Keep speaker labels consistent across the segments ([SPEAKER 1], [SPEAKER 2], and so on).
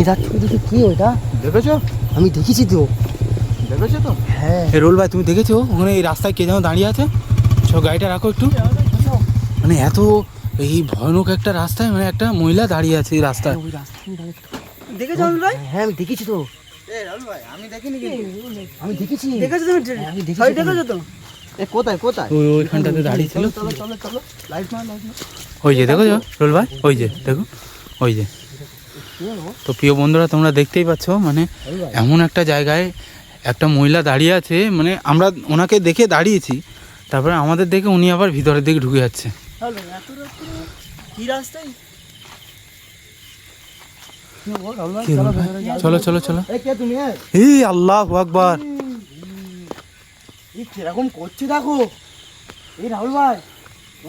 [SPEAKER 1] নিয়ে যাচ্ছ ওদিকে, কি ওটা
[SPEAKER 2] দেখেছো?
[SPEAKER 1] আমি দেখেছি তো।
[SPEAKER 2] দেখেছো তো?
[SPEAKER 1] হ্যাঁ
[SPEAKER 3] রোল ভাই তুমি দেখেছো ওখানে এই রাস্তায় কে যেন দাঁড়িয়ে আছে? সব গাড়িটা রাখো একটু। মানে এত এই ভয়ানক একটা রাস্তায় মানে একটা মহিলা দাঁড়িয়ে আছে এই রাস্তায়।
[SPEAKER 1] ওই রাস্তায় দাঁড়িয়ে।
[SPEAKER 4] দেখেছো রাহুল ভাই?
[SPEAKER 1] হ্যাঁ আমি দেখেছি তো।
[SPEAKER 2] রাহুল ভাই আমি দেখিনি কিন্তু।
[SPEAKER 1] আমি দেখেছি।
[SPEAKER 4] দেখেছো তুমি?
[SPEAKER 1] আমি দেখেছি
[SPEAKER 4] সবাই
[SPEAKER 1] তো।
[SPEAKER 4] দেখেছো তো?
[SPEAKER 2] কোথায় কোথায়?
[SPEAKER 3] ওইখানটাতে দাঁড়িয়ে ছিল।
[SPEAKER 2] চলো চলো চলো, লাইট মার লাইট মার।
[SPEAKER 3] ওই যে দেখো রোল ভাই, ওই যে দেখো, ওই যে। তো প্রিয় বন্ধুরা তোমরা দেখতেই পাচ্ছ মানে এমন একটা জায়গায় একটা মহিলা দাঁড়িয়ে আছে, মানে আমরা ওনাকে দেখে দাঁড়িয়েছি, তারপরে আমাদের দেখে উনি আবার ভিতরের দিকে ঢুকে যাচ্ছে।
[SPEAKER 4] রাহুল ভাই, এত রাত্রে কি রাস্তায়?
[SPEAKER 3] কি রোল ভাই? চলো চলো চলো।
[SPEAKER 2] এই কে তুমি?
[SPEAKER 3] এই আল্লাহু আকবার।
[SPEAKER 2] এই কিরকম করছে দেখো। এই রাহুল ভাই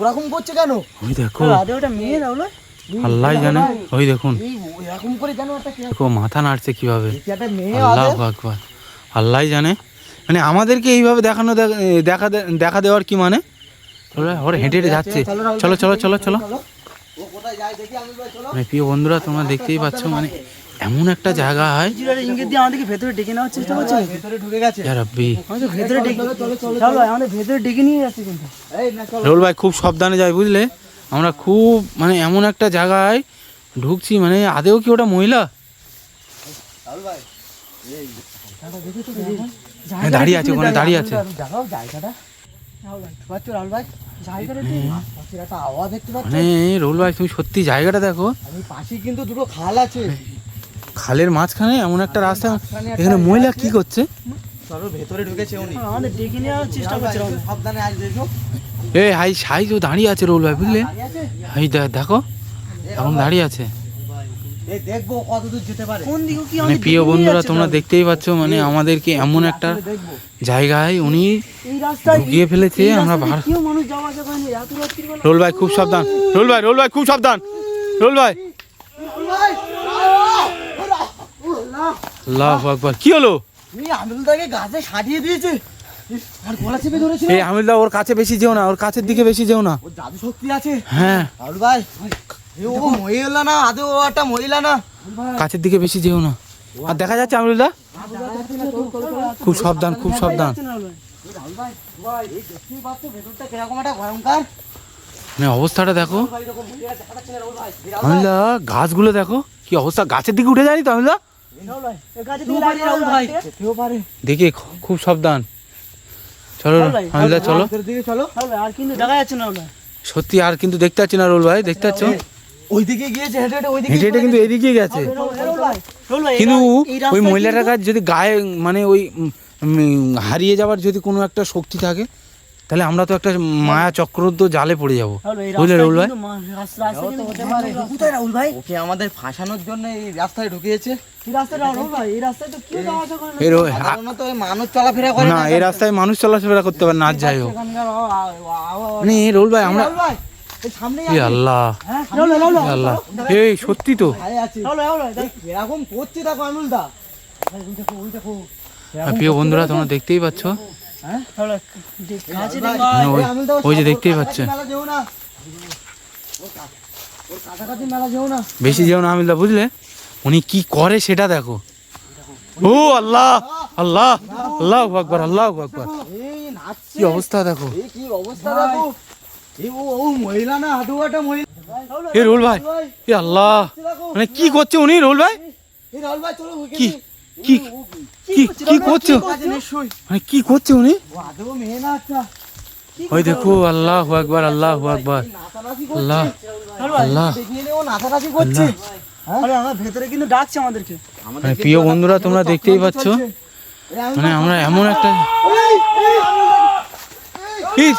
[SPEAKER 2] ওরকম করছে কেন?
[SPEAKER 3] ওই দেখো,
[SPEAKER 4] রাতে ওটা মেয়ে রাহুল ভাই?
[SPEAKER 3] আল্লাহ জানে। ওই দেখুন,
[SPEAKER 2] এই এরকম করে কেন একটা
[SPEAKER 3] দেখো মাথা নাড়ছে কিভাবে।
[SPEAKER 2] কি একটা মেয়ে
[SPEAKER 3] আল্লাহু আকবার, আল্লাহ জানে। মানে আমাদেরকে এইভাবে দেখা দেওয়ার কি মানে? ওরা হেঁটে হেঁটে যাচ্ছে। চলো চলো চলো চলো।
[SPEAKER 2] ও কোথায় যায় দেখি আমি ভাই, চলো।
[SPEAKER 3] মানে প্রিয় বন্ধুরা তোমরা দেখতেই পাচ্ছ মানে এমন একটা জায়গা হয়।
[SPEAKER 4] জিরাটা ইঙ্গিত দিয়ে আমাদেরকে ভেতরে ডেকে নেওয়ার চেষ্টা করছে।
[SPEAKER 2] ভেতরে ঢুকে গেছে।
[SPEAKER 3] ইয়া রাব্বি।
[SPEAKER 4] আমাদের ভেতরে ডেকে রাহুল ভাই, আমাদের ভেতরে ডেকে নিয়ে যাচ্ছে কিন্তু।
[SPEAKER 2] এই না চলো।
[SPEAKER 3] রোল ভাই খুব সাবধানে যাই বুঝলে, আমরা খুব মানে এমন একটা জায়গায় ঢুকছি, মানে আদেও কি ওটা মহিলা?
[SPEAKER 2] রাহুল ভাই এই
[SPEAKER 3] হ্যাঁ, দাঁড়িয়ে আছে ওখানে, দাঁড়িয়ে আছে।
[SPEAKER 2] দেখাও জায়গাটা।
[SPEAKER 4] রাহুল ভাই,
[SPEAKER 2] পাচ্ছ রাহুল ভাই?
[SPEAKER 4] জায়গাটা
[SPEAKER 2] পাশের একটা আওয়াজ দেখতে পাচ্ছ?
[SPEAKER 3] মানে রোল ভাই তুমি সত্যি জায়গাটা দেখো।
[SPEAKER 2] আমি পাশে কিন্তু দুটো খাল আছে।
[SPEAKER 3] খালের মাঝখানে এমন একটা রাস্তা, এখানে মহিলা কি করছে?
[SPEAKER 2] চলো ভেতরে ঢুকেছে উনি।
[SPEAKER 4] আমাদের ডেকে নেওয়ার চেষ্টা করছে রাহুল ভাই।
[SPEAKER 2] সাবধানে আজ দেখো।
[SPEAKER 3] এই হাই সাইজ ও দাঁড়িয়ে আছে রোল ভাই বুঝলে।
[SPEAKER 2] দাঁড়িয়ে আছে?
[SPEAKER 3] হাই দেখো এখন দাঁড়িয়ে আছে।
[SPEAKER 2] এই দেখবো কত দূর যেতে পারে।
[SPEAKER 4] কোন দিকে কি
[SPEAKER 3] মানে
[SPEAKER 4] আমাদের
[SPEAKER 3] প্রিয়
[SPEAKER 4] ডেকে নিয়ে
[SPEAKER 3] বন্ধুরা
[SPEAKER 4] যাচ্ছে
[SPEAKER 3] তোমরা
[SPEAKER 4] রাহুল?
[SPEAKER 3] দেখতেই পাচ্ছ মানে আমাদেরকে এমন একটা
[SPEAKER 2] দেখবো।
[SPEAKER 3] জায়গায় উনি
[SPEAKER 4] এই রাস্তায়
[SPEAKER 3] ঢুকিয়ে ফেলেছে।
[SPEAKER 4] এই
[SPEAKER 3] আমরা
[SPEAKER 4] রাস্তায় কেউ মানুষ যাওয়া আসা করেনি এত রাত্রি বেলা।
[SPEAKER 3] রোল ভাই খুব সাবধান, রোল ভাই খুব সাবধান, রোল ভাই। আল্লাহু আকবার। কি হলো?
[SPEAKER 2] এই আমিরুলদাকে গাছে সাজিয়ে দিয়েছে। আর গলা চেপে ধরেছিল।
[SPEAKER 3] এই আমিরদা ওর কাছে বেশি যেও না, ওর কাছের দিকে বেশি যেও না।
[SPEAKER 2] ওর জাদু শক্তি আছে।
[SPEAKER 3] হ্যাঁ,
[SPEAKER 2] রাহুল ভাই এ ও মহিলা না, আদৌ ও একটা মহিলা না।
[SPEAKER 3] কাছের দিকে বেশি যেও না। আর দেখা যাচ্ছে আমিরদা, খুব সাবধান, খুব সাবধান।
[SPEAKER 4] রাহুল ভাই।
[SPEAKER 2] রাহুল ভাই এই দেখতেই পাচ্ছ ভেতরটা কিরকম একটা ভয়ঙ্কর।
[SPEAKER 3] মানে অবস্থাটা দেখো
[SPEAKER 2] ভাই এরকম মহিলা দেখা যাচ্ছে না রাহুল ভাই।
[SPEAKER 3] আমিরদা, গাছগুলো দেখো কি অবস্থা, গাছের দিকে উঠে যায়নি তো আমিরদা?
[SPEAKER 4] রাহুল ভাই, এর কাছে দিয়ে দাঁড়িয়ে রাহুল ভাই।
[SPEAKER 2] যেতেও পারে।
[SPEAKER 3] দেখে খুব সাবধান। চলো
[SPEAKER 4] রাহুল ভাই,
[SPEAKER 3] আমিরদা চলো।
[SPEAKER 2] ভেতরের দিকে চলো।
[SPEAKER 4] রাহুল ভাই, আর কিন্তু দেখা যাচ্ছে না রাহুল ভাই।
[SPEAKER 3] সত্যি আর কিন্তু দেখতে পাচ্ছি না রোল ভাই, দেখতে পাচ্ছ?
[SPEAKER 2] ওইদিকে গিয়েছে হেঁটে হেঁটে ওইদিকে।
[SPEAKER 3] হেঁটে হেঁটে কিন্তু এদিকে গেছে।
[SPEAKER 4] রাহুল ভাই, রাহুল ভাই,
[SPEAKER 3] কিন্তু
[SPEAKER 4] এই
[SPEAKER 3] ওই
[SPEAKER 4] রাস্তায়
[SPEAKER 3] মহিলাটার কাছে যদি গায়ে মানে ওই হারিয়ে যাওয়ার যদি কোনো একটা শক্তি থাকে, তাহলে আমরা তো একটা মায়া চক্রান্ত জালে পড়ে যাবো,
[SPEAKER 4] রাহুল ভাই, এই
[SPEAKER 3] বুঝলে
[SPEAKER 4] রাস্তায়
[SPEAKER 3] রোল ভাই?
[SPEAKER 4] কিন্তু রাস্তা কিন্তু
[SPEAKER 2] হতে পারে।
[SPEAKER 4] কোথায় রাহুল ভাই?
[SPEAKER 2] ওকে আমাদের ফাঁসানোর জন্য এই রাস্তায় ঢুকিয়েছে।
[SPEAKER 4] এই রাস্তায় রাহুল ভাই, এই রাস্তায় তো কেউ যাওয়া আসা করে না।
[SPEAKER 3] এর
[SPEAKER 2] সাধারণত এই মানুষ চলাফেরা করে
[SPEAKER 3] না, এই রাস্তায় মানুষ চলাফেরা করতে পারে না, আর যাই হোক।
[SPEAKER 2] এখানকার
[SPEAKER 3] মানে রোল ভাই আমরা,
[SPEAKER 2] রাহুল ভাই এই সামনেই
[SPEAKER 3] এ আল্লাহ,
[SPEAKER 4] হ্যাঁ, রাহুল ভাই, রাহুল
[SPEAKER 3] এ
[SPEAKER 4] ভাই,
[SPEAKER 3] আল্লাহ, এই সত্যি তো।
[SPEAKER 2] ভাই আছে।
[SPEAKER 4] রাহুল ভাই, রাহুল ভাই, দেখ।
[SPEAKER 2] এরকম করছে দেখো আমিরুলদা। ভাই ওই দেখো ওই দেখো।
[SPEAKER 3] আর প্রিয় বন্ধুরা তোমরা দেখতেই পাচ্ছ,
[SPEAKER 4] রাহুল ভাই, কাছে
[SPEAKER 2] ভাই,
[SPEAKER 4] দেখো।
[SPEAKER 3] মানে ওই-
[SPEAKER 2] এই আমিরুলদা
[SPEAKER 3] ওই যে
[SPEAKER 2] ওর
[SPEAKER 3] দেখতেই
[SPEAKER 2] কাছাকাছি
[SPEAKER 3] পাচ্ছে।
[SPEAKER 2] মেলা যেও না। ওর কাছাকাছি মেলা যেও না।
[SPEAKER 3] বেশি যেও না আমিরদা বুঝলে, উনি কি করে সেটা দেখো। ও আল্লাহ, আল্লাহ, আল্লাহু আকবার, আল্লাহু আকবার।
[SPEAKER 2] এই নাচছে।
[SPEAKER 3] কি অবস্থা দেখো।
[SPEAKER 2] এই কি অবস্থা দেখো। এই ও মহিলা না, আদৌ একটা মহিলা।
[SPEAKER 3] এ রোল ভাই, এ আল্লাহ,
[SPEAKER 2] দেখো
[SPEAKER 3] মানে কি করছে উনি রোল ভাই?
[SPEAKER 2] এই রাহুল ভাই চলো ওকে
[SPEAKER 3] কি
[SPEAKER 2] নিয়ে।
[SPEAKER 3] কি কি কি করছে?
[SPEAKER 2] কাজে নিশ্চয়ই।
[SPEAKER 3] মানে কি করছে উনি?
[SPEAKER 2] ও আদৌ মেয়ে না একটা।
[SPEAKER 3] ওই দেখো, আল্লাহু আকবার, আল্লাহু আকবার,
[SPEAKER 2] নাচানাচি
[SPEAKER 3] আল্লাহ,
[SPEAKER 4] রাহুল ভাই,
[SPEAKER 3] আল্লাহ।
[SPEAKER 2] দেখিয়ে নিয়ে ও নাচানাচি করছে।
[SPEAKER 4] আরে আমার ভেতরে কিন্তু ডাকছে আমাদেরকে।
[SPEAKER 3] মানে প্রিয় বন্ধুরা তোমরা দেখতেই পাচ্ছ, মানে আমরা এমন একটা এই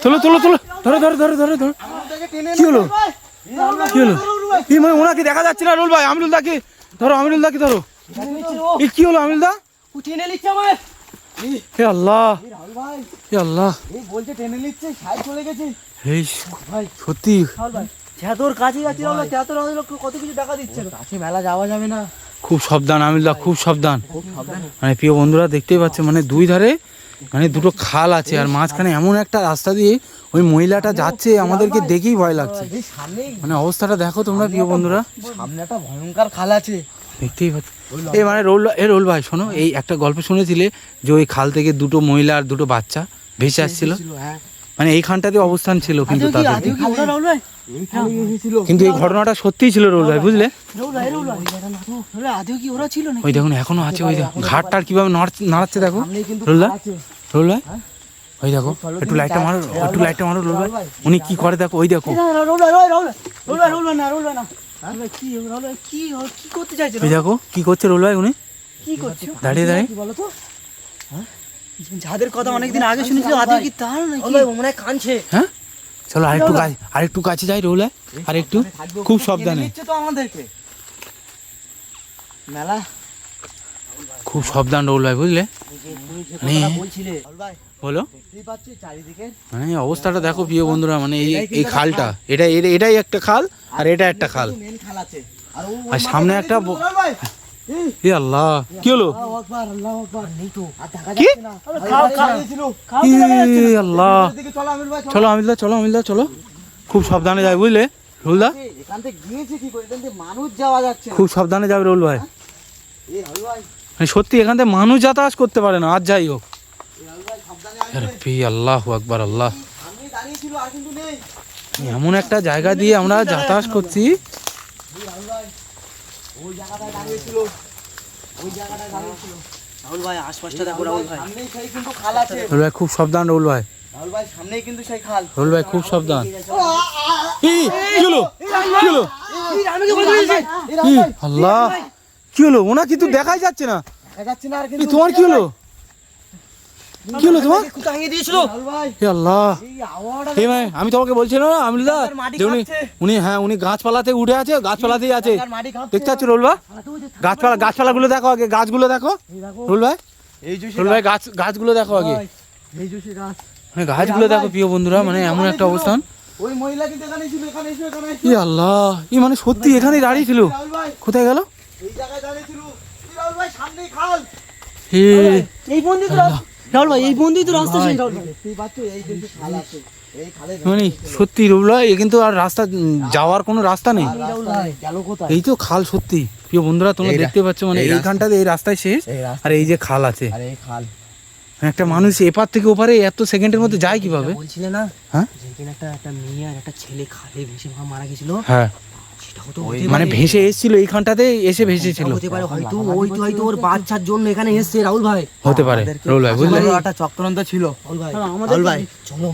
[SPEAKER 3] তোলো তোলো তোলো, ধরো ধরো ধরো ধরো ধরো। কি হলো, কি হলো? এই মানে ওনাকে দেখা যাচ্ছে না রোল ভাই, আমিরুলদাকে ধরো, আমিরুলদাকে ধরো। এই কি হলো আমিরুলদা?
[SPEAKER 2] টেনে নিচ্ছে আমায়।
[SPEAKER 3] হে আল্লাহ,
[SPEAKER 2] এই রাহুল ভাই
[SPEAKER 3] হে আল্লাহ,
[SPEAKER 2] এই বলছে টেনে নিচ্ছে, সাইড চলে গেছে।
[SPEAKER 3] এই সত্যি
[SPEAKER 4] রাহুল ভাই, যতর কাছে যাচ্ছি রাহুল ভাই, তত রাহুল ভাই কত কিছু দেখা দিচ্ছে না।
[SPEAKER 2] কাছে মেলা যাওয়া যাবে না।
[SPEAKER 3] খুব সাবধান আমিরুলদা, খুব সাবধান। মানে প্রিয় বন্ধুরা দেখতেই পাচ্ছে মানে দুই ধারে মানে দুটো খাল আছে আর মাঝখানে এমন একটা রাস্তা দিয়ে ওই মহিলাটা যাচ্ছে, আমাদেরকে দেখেই ভয় লাগছে।
[SPEAKER 2] এই সামনেই
[SPEAKER 3] মানে অবস্থাটা দেখো তোমরা প্রিয় বন্ধুরা,
[SPEAKER 2] সামনে একটা ভয়ঙ্কর খাল আছে।
[SPEAKER 3] দেখতেই পাচ্ছ। এই মানে রোল ভাই শোনো, এই একটা গল্প শুনেছিলে যে ওই খাল থেকে দুটো মহিলা আর দুটো বাচ্চা ভেসে আসছিল,
[SPEAKER 2] হ্যাঁ
[SPEAKER 3] মানে এইখানটাতে অবস্থান ছিল কিন্তু তাদের।
[SPEAKER 2] এই খালে এসেছিল।
[SPEAKER 3] কিন্তু এই ঘটনাটা সত্যিই ছিল রোল ভাই, বুঝলে?
[SPEAKER 1] আদেও কি ওরা ছিল না?
[SPEAKER 3] ওই দেখুন এখনো আছে, ওই দেখো ঘাটটার কিভাবে নাড়াচ্ছে দেখো
[SPEAKER 2] সামনেই কিন্তু
[SPEAKER 3] রোল
[SPEAKER 2] খাল
[SPEAKER 3] ভাই,
[SPEAKER 2] আছে।
[SPEAKER 3] রোল ভাই ওই দেখো, একটু লাইটটা মারো, একটু লাইটটা মারো রোল ভাই, উনি কি করে দেখো, ওই দেখো
[SPEAKER 1] কি করতে চাইছে?
[SPEAKER 3] ওই দেখো কি করছে রোল ভাই, উনি
[SPEAKER 1] কি করছে?
[SPEAKER 3] দাঁড়িয়ে দাঁড়িয়ে।
[SPEAKER 1] কি বলো তো? যাদের কথা অনেকদিন আগে শুনেছি আদেও কি তার নাকি?
[SPEAKER 2] মনে হয় কাঁদছে।
[SPEAKER 3] হ্যাঁ চলো আরেকটু কাছে যাই রোল ভাই, আরেকটু খুব সাবধানে,
[SPEAKER 2] নিচ্ছে তো আমাদেরকে মেলা।
[SPEAKER 3] খুব সাবধান রোল ভাই, বুঝলে? মানে
[SPEAKER 2] বলছিলে ভাই,
[SPEAKER 3] বলো
[SPEAKER 2] দেখতেই পাচ্ছি চারিদিকে
[SPEAKER 3] মানে অবস্থাটা দেখো প্রিয় বন্ধুরা, মানে এই খালটা এটাই একটা খাল আর এটা একটা খাল,
[SPEAKER 2] মেন খাল আছে। আর
[SPEAKER 3] আর সামনে একটা
[SPEAKER 2] ভাই
[SPEAKER 3] এ আল্লাহ কি হলো,
[SPEAKER 2] আল্লাহু আকবার, আল্লাহু আকবার। নেই তো আর দেখা
[SPEAKER 3] কি?
[SPEAKER 2] যাচ্ছে না। খাল ছিল।
[SPEAKER 3] এ আল্লাহ,
[SPEAKER 2] এদিকে চলো আমির ভাই,
[SPEAKER 3] চলো আমিলদা চলো, খুব সাবধানে যাই বুঝলে রোলদা,
[SPEAKER 2] এখান থেকে গিয়েছে কি করে? এখান থেকে মানুষ যাওয়া যাচ্ছে না।
[SPEAKER 3] খুব সাবধানে যাবে রোল ভাই,
[SPEAKER 2] এই হালু ভাই,
[SPEAKER 3] মানে সত্যি এখান থেকে মানুষ যাতায়াত করতে পারে না, আর যাই হোক।
[SPEAKER 2] এই হালু ভাই সাবধানে আসবে।
[SPEAKER 3] আল্লাহ আকবার আল্লাহ,
[SPEAKER 2] সামনেই দাঁড়িয়ে ছিল আর কিন্তু নেই।
[SPEAKER 3] এমন একটা জায়গা দিয়ে আমরা যাতায়াত করছি,
[SPEAKER 2] এই হালু ভাই ওই জায়গাটায় দাঁড়িয়ে ছিল, ওই জায়গাটায় দাঁড়িয়ে ছিল।
[SPEAKER 1] রাহুল ভাই আশপাশটা দেখো রাহুল ভাই।
[SPEAKER 2] সামনেই সেই কিন্তু খাল আছে।
[SPEAKER 3] রোল ভাই খুব সাবধান রোল ভাই,
[SPEAKER 2] রাহুল ভাই সামনেই কিন্তু সেই খাল।
[SPEAKER 3] রোল ভাই খুব সাবধান। কি হলো কি হলো, ই, আল্লাহ কি হলো, ওনা কিন্তু দেখাই যাচ্ছে না,
[SPEAKER 2] দেখা যাচ্ছে না আর
[SPEAKER 3] এই
[SPEAKER 2] কিন্তু।
[SPEAKER 3] তোমার কি হলো, কি হলো তোমার,
[SPEAKER 1] টাঙিয়ে দিয়েছিল।
[SPEAKER 2] হালু ভাই
[SPEAKER 3] এ আল্লাহ,
[SPEAKER 2] এই আওয়াজটা
[SPEAKER 3] এই ভাই আমি তোমাকে বলছিলাম না আমিলদা,
[SPEAKER 2] মাটি
[SPEAKER 3] যে
[SPEAKER 2] কাঁপছে।
[SPEAKER 3] উনি গাছপালাতে উঠে আছে, গাছপালাতেই আছে,
[SPEAKER 2] আর মাটি কাঁপছে।
[SPEAKER 3] দেখতে পাচ্ছ রোল ভাই, গাছপালাগুলো দেখো আগে, গাছগুলো দেখো রোল ভাই,
[SPEAKER 2] এই যে
[SPEAKER 3] রোল ভাই গাছগুলো দেখো আগে,
[SPEAKER 2] এই যে সেই গাছ।
[SPEAKER 3] মানে গাছগুলো দেখো প্রিয় বন্ধুরা, মানে এমন একটা অবস্থান,
[SPEAKER 2] ওই মহিলা কিন্তু এখানে ছিল, এখানে এসো, এখানে এসো।
[SPEAKER 3] ই আল্লাহ, ই মানে সত্যি এখানেই দাঁড়িয়ে ছিল,
[SPEAKER 2] রাহুল ভাই
[SPEAKER 3] কোথায় গেল,
[SPEAKER 2] এই জায়গায় দাঁড়িয়ে ছিল। এই রাহুল ভাই সামনেই খাল।
[SPEAKER 3] এ
[SPEAKER 1] এই বন্ধু তো রাহুল ভাই, এই বন্ধুই তো রাস্তা সেই রাহুল ভাই।
[SPEAKER 2] দেখতেই পাচ্ছ এই যে সেই খাল আছে। এই খালে
[SPEAKER 3] মানে সত্যি রোল ভাই, এ কিন্তু আর রাস্তা যাওয়ার কোনো রাস্তা নেই,
[SPEAKER 2] রাহুল ভাই গেল কোথায়?
[SPEAKER 3] এই তো খাল সত্যি প্রিয় বন্ধুরা, তোমরা দেখতে পাচ্ছ মানে এইখানটাতে এই রাস্তায় শেষ,
[SPEAKER 2] এই রাস্তা
[SPEAKER 3] আর এই যে খাল আছে,
[SPEAKER 2] আর এই খাল।
[SPEAKER 3] একটা মানুষ এপার থেকে ওপারে এত সেকেন্ডের মধ্যে যায় কিভাবে,
[SPEAKER 1] বলছিলে না
[SPEAKER 3] হ্যাঁ
[SPEAKER 1] যেখানে একটা মেয়ে আর একটা ছেলে খালে ভেসে মারা গেছিল,
[SPEAKER 3] হ্যাঁ,
[SPEAKER 1] সেটাও তো
[SPEAKER 3] মানে ভেসে এসেছিল এইখানটাতে, এসে ভেসেছিল,
[SPEAKER 1] হতে পারে, হয়তো হয়তো ওর বাচ্চার জন্য এখানে এসেছে রাহুল ভাই।
[SPEAKER 3] হতে পারে রোল ভাই, বুঝলে?
[SPEAKER 2] একটা চক্রান্ত ছিল। রাহুল ভাই,
[SPEAKER 1] আমাদের
[SPEAKER 2] রাহুল ভাই
[SPEAKER 1] চলো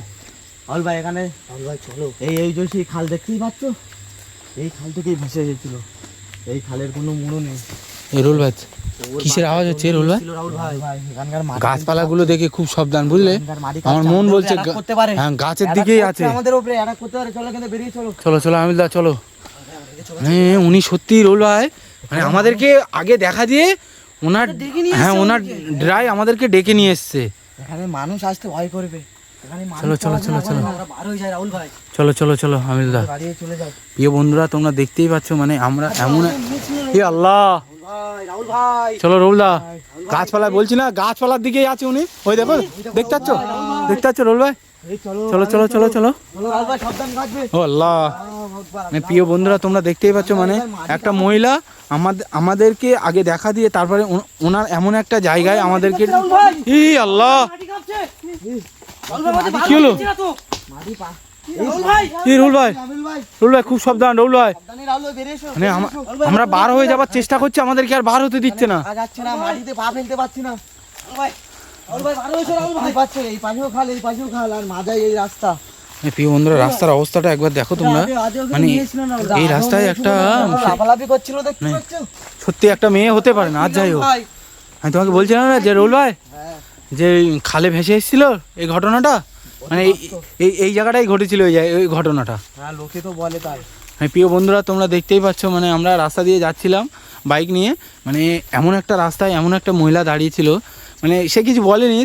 [SPEAKER 2] রাহুল ভাই এখানে
[SPEAKER 1] রাহুল ভাই চলো।
[SPEAKER 2] এই যে সেই খাল দেখতেই পাচ্ছ, এই খাল থেকেই ভেসে এসেছিল। এই খালের কোনো মুড়ো নেই।
[SPEAKER 3] এই রোল ভাই কিসের আওয়াজ হচ্ছে রোল ভাই,
[SPEAKER 1] রাহুল ভাই
[SPEAKER 2] ভাই এখানকার মাটি
[SPEAKER 3] গাছপালাগুলো দেখে খুব সাবধান, বুঝলে?
[SPEAKER 2] এখানকার মাটি
[SPEAKER 3] আমার
[SPEAKER 2] কাঁপছে,
[SPEAKER 3] মন
[SPEAKER 2] আমাদের
[SPEAKER 3] বলছে
[SPEAKER 2] উপরে attack করতে পারে।
[SPEAKER 3] হ্যাঁ গাছের
[SPEAKER 2] Attack
[SPEAKER 3] দিকেই
[SPEAKER 2] করছে
[SPEAKER 3] আছে,
[SPEAKER 2] আমাদের উপরে অ্যাটাক করতে পারে। চলো এখানে বেরিয়ে চলো।
[SPEAKER 3] চলো আমিলদা চলো, মানে উনি সত্যি রোল ভাই, মানে আমাদেরকে আগে দেখা দিয়ে ওনার, হ্যাঁ ওনার ড্রাই আমাদেরকে ডেকে নিয়ে এসছে,
[SPEAKER 2] এখানে মানুষ আসতে ভয় করবে। এখানে মানুষ
[SPEAKER 3] চলো
[SPEAKER 2] চলাচল
[SPEAKER 3] চলো
[SPEAKER 2] করে না।
[SPEAKER 1] আমরা বার হয়ে যাই রাহুল ভাই।
[SPEAKER 3] চলো আমিলদা।
[SPEAKER 2] বাড়িয়ে চলে যাও।
[SPEAKER 3] প্রিয় বন্ধুরা তোমরা দেখতেই পাচ্ছ, মানে আমরা এমন, এ আল্লাহ,
[SPEAKER 2] ভাই রাহুল ভাই
[SPEAKER 3] চলো রোলদা, গাছপালায় বলছি না, গাছপালার দিকেই আছে উনি, ওই দেখো, দেখতে পাচ্ছ রোল ভাই,
[SPEAKER 2] এই চলো
[SPEAKER 3] চলো
[SPEAKER 2] চলো রাহুল ভাই সাবধান কাটবে।
[SPEAKER 3] ও আল্লাহ, মানে প্রিয় বন্ধুরা তোমরা দেখতেই পাচ্ছ, মানে একটা মহিলা আমাদেরকে আগে দেখা দিয়ে তারপরে ওনার এমন একটা জায়গায় আমাদেরকে, ই আল্লাহ কি হলো,
[SPEAKER 2] মাটি পা
[SPEAKER 3] ই রোল ভাই
[SPEAKER 2] আমিল ভাই
[SPEAKER 3] খুব সাবধান রোল ভাই,
[SPEAKER 2] সাবধানে রাহুল ভাই বেরিয়ে এসো।
[SPEAKER 3] মানে আমরা বার হয়ে যাবার চেষ্টা করছি, আমাদেরকে আর বার হতে দিচ্ছে না,
[SPEAKER 2] আ যাচ্ছে না, মাটিতে পা ফেলতে পারছি না। রাহুল ভাই বার হয়েছে রাহুল ভাই পাচ্ছে। এই পাশেও খাল, এই পাশেও খাল, আর মাঝায় এই রাস্তা।
[SPEAKER 3] প্রিয় বন্ধুরা রাস্তার অবস্থাটা একবার দেখো তোমরা, মানে এই রাস্তায় একটা
[SPEAKER 2] লাফালাফি করছিল দেখতে পাচ্ছ?
[SPEAKER 3] সত্যি একটা মেয়ে হতে পারে না, আর যাই হোক,
[SPEAKER 2] ভাই
[SPEAKER 3] আমি তোমাকে বলছিলাম না যে রোল ভাই
[SPEAKER 2] হ্যাঁ
[SPEAKER 3] যে খালে ভেসে এসেছিল এই ঘটনাটা, মানে এই জায়গাটাই ঘটেছিল ওই ঘটনাটা।
[SPEAKER 2] হ্যাঁ লোকে তো বলে তাই।
[SPEAKER 3] হ্যাঁ প্রিয় বন্ধুরা তোমরা দেখতেই পাচ্ছ, মানে আমরা রাস্তা দিয়ে যাচ্ছিলাম বাইক নিয়ে, মানে এমন একটা রাস্তায় এমন একটা মহিলা দাঁড়িয়েছিল, মানে সে কিছু বলেনি,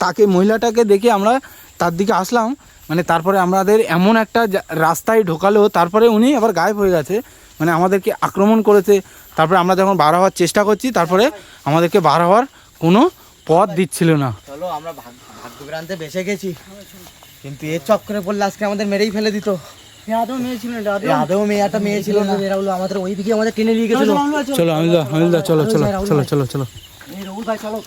[SPEAKER 3] তাকে মহিলাটাকে দেখে আমরা তার দিকে আসলাম, মানে তারপরে আমাদের এমন একটা রাস্তায় ঢোকালো, তারপরে উনি আবার গায়েব হয়ে গেছে, মানে আমাদেরকে আক্রমণ করেছে। তারপরে আমরা যখন বার হওয়ার চেষ্টা করছি, তারপরে আমাদেরকে বার হওয়ার কোনো পথ দিচ্ছিল না।
[SPEAKER 2] চলো আমরা ভাগ্যক্রান্তে বেঁচে গেছি, কিন্তু এর চক্করে পড়লে আজকে আমাদের মেরেই ফেলে দিত।
[SPEAKER 1] আদৌ মেয়ে ছিল না,
[SPEAKER 2] আদৌ মেয়ে একটা মেয়ে ছিল না, এরা হলো আমাদের ওই দিকে আমাদের টেনে নিয়ে গেছিল।
[SPEAKER 3] চলো আমিলদা চলো চলো চলো চলো চলো।
[SPEAKER 2] এই রাহুল ভাই চলো